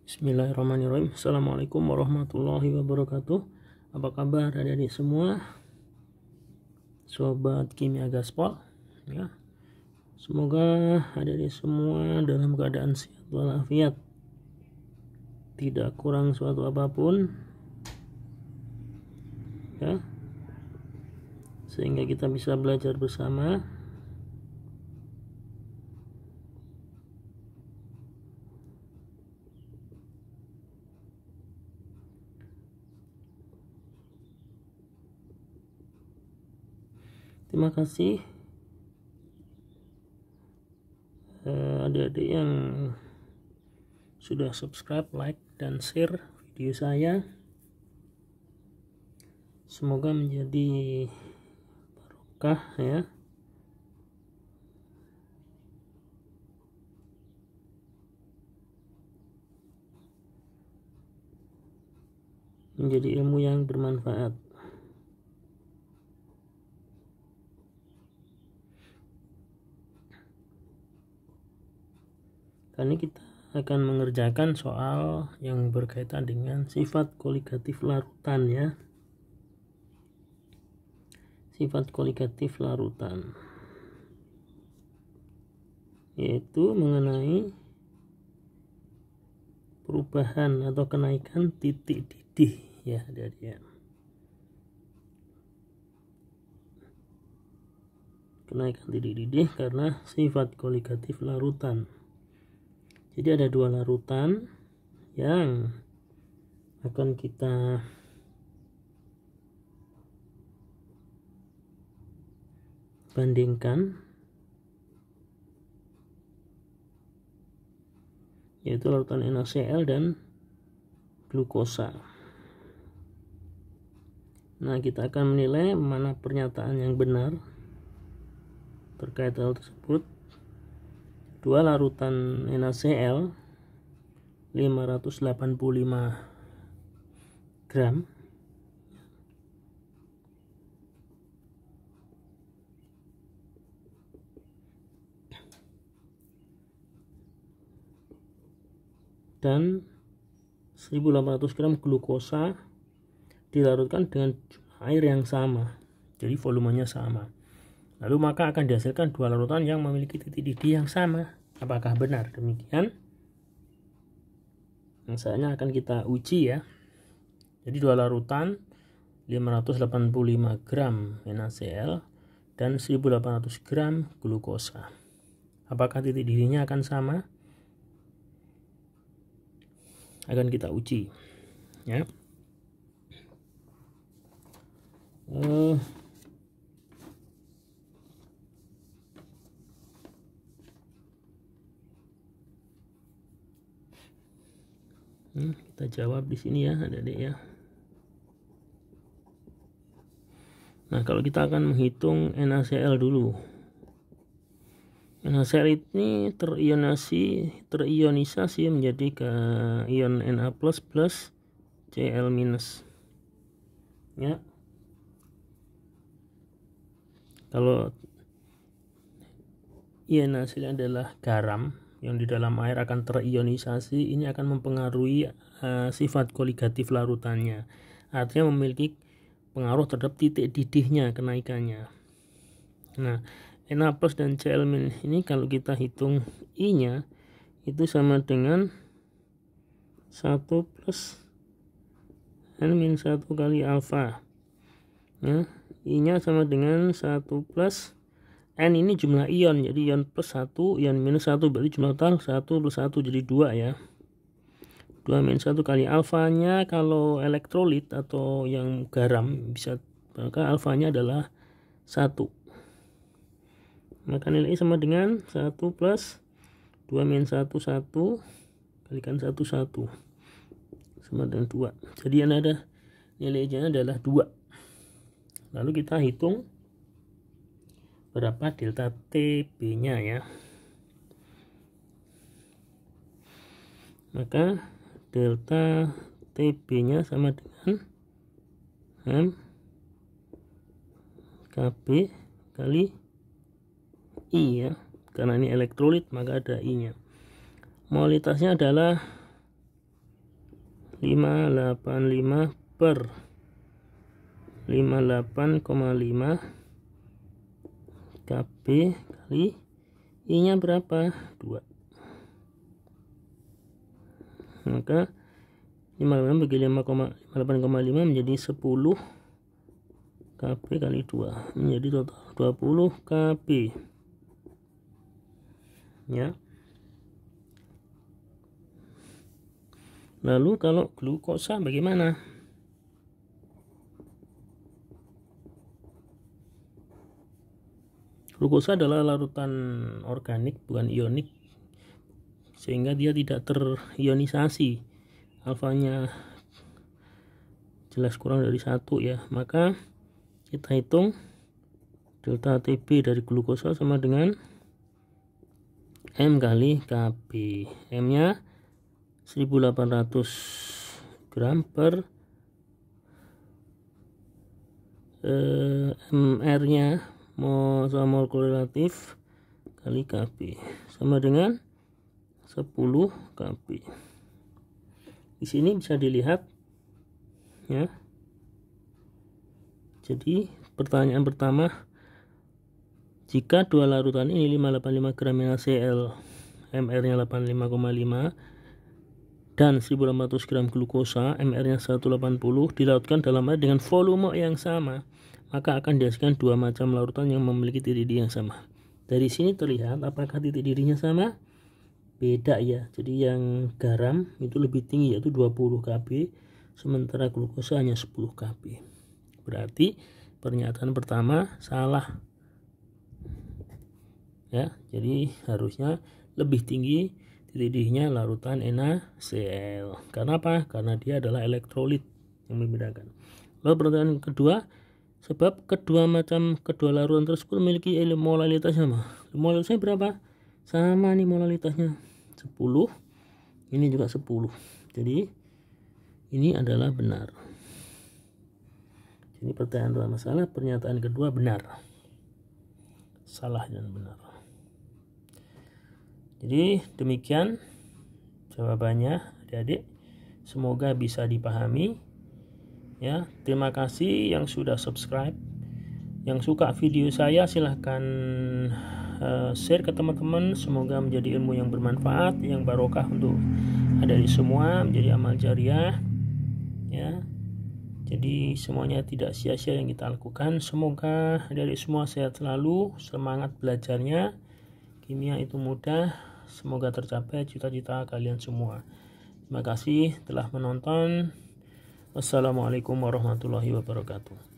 Bismillahirrahmanirrahim. Assalamualaikum warahmatullahi wabarakatuh. Apa kabar adik-adik semua, sobat kimia gaspol ya. Semoga adik-adik semua dalam keadaan sehat walafiat, tidak kurang suatu apapun ya, sehingga kita bisa belajar bersama. Terima kasih adik-adik yang sudah subscribe, like, dan share video saya. Semoga menjadi barokah ya, menjadi ilmu yang bermanfaat. Kali ini kita akan mengerjakan soal yang berkaitan dengan sifat koligatif larutan ya. Sifat koligatif larutan, yaitu mengenai perubahan atau kenaikan titik didih ya adik-adik. Kenaikan titik didih karena sifat koligatif larutan. Jadi ada dua larutan yang akan kita bandingkan, yaitu larutan NaCl dan glukosa. Nah, kita akan menilai mana pernyataan yang benar terkait hal tersebut. Dua larutan NaCl 585 gram dan 1800 gram glukosa dilarutkan dengan air yang sama, jadi volumenya sama. Lalu maka akan dihasilkan dua larutan yang memiliki titik didih yang sama. Apakah benar demikian? Misalnya akan kita uji ya. Jadi dua larutan 585 gram NaCl dan 1800 gram glukosa. Apakah titik didihnya akan sama? Akan kita uji ya. Kita jawab di sini ya adik-adik ya. Nah, kalau kita akan menghitung NaCl dulu. NaCl ini terionisasi menjadi ke ion Na+ plus Cl minus ya. Kalau ion NaCl adalah garam yang di dalam air akan terionisasi, ini akan mempengaruhi sifat koligatif larutannya, artinya memiliki pengaruh terhadap titik didihnya, kenaikannya. Nah, Na plus dan Cl minus ini kalau kita hitung I nya itu sama dengan 1 plus N-1 kali alfa ya. I nya sama dengan 1 plus N ini jumlah ion, jadi ion plus 1, ion minus 1, berarti jumlah total 1 plus 1 jadi 2 ya. 2 minus 1 kali alfanya kalau elektrolit atau yang garam bisa, maka alfanya adalah 1. Maka nilai I sama dengan 1 plus 2 minus 1, 1 kalikan 1, 1 sama dengan 2. Jadi yang ada nilainya adalah 2. Lalu kita hitung berapa delta TB nya ya. Maka delta TB nya sama dengan M KB kali I ya. Karena ini elektrolit maka ada I nya. Molitasnya adalah 585 per 58,5 KB kali I nya berapa? 2. Maka 58 bagi 58,5 menjadi 10 KB kali 2 menjadi total 20 KB ya. Lalu kalau glukosa bagaimana? Glukosa adalah larutan organik bukan ionik, sehingga dia tidak terionisasi, alfanya jelas kurang dari 1 ya. Maka kita hitung delta TB dari glukosa sama dengan M kali KB. M nya 1800 gram per MR nya mol korelatif kali KB sama dengan 10 KB. Di sini bisa dilihat ya. Jadi pertanyaan pertama, jika dua larutan ini 585 gram NaCl, MR-nya 85,5 dan 1800 gram glukosa, MR-nya 180, dilarutkan dalam air dengan volume yang sama, maka akan dihasilkan dua macam larutan yang memiliki titik didih yang sama. Dari sini terlihat apakah titik didihnya sama? Beda ya. Jadi yang garam itu lebih tinggi, yaitu 20 KB, sementara glukosa hanya 10 KB. Berarti pernyataan pertama salah ya. Jadi harusnya lebih tinggi titik didihnya larutan NaCl. Karena apa? Karena dia adalah elektrolit yang membedakan. Lalu pertanyaan kedua, sebab kedua larutan tersebut memiliki molalitas sama. Molalitasnya berapa? Sama nih molalitasnya, 10. Ini juga 10. Jadi ini adalah benar. Ini pertanyaan pertama salah, pernyataan kedua benar. Salah dan benar. Jadi demikian jawabannya adik-adik. Semoga bisa dipahami. Ya, terima kasih yang sudah subscribe. Yang suka video saya silahkan share ke teman-teman. Semoga menjadi ilmu yang bermanfaat, yang barokah untuk adik-adik semua, menjadi amal jariah. Ya, jadi semuanya tidak sia-sia yang kita lakukan. Semoga adik-adik semua sehat selalu, semangat belajarnya. Kimia itu mudah. Semoga tercapai cita-cita kalian semua. Terima kasih telah menonton. Wassalamualaikum warahmatullahi wabarakatuh.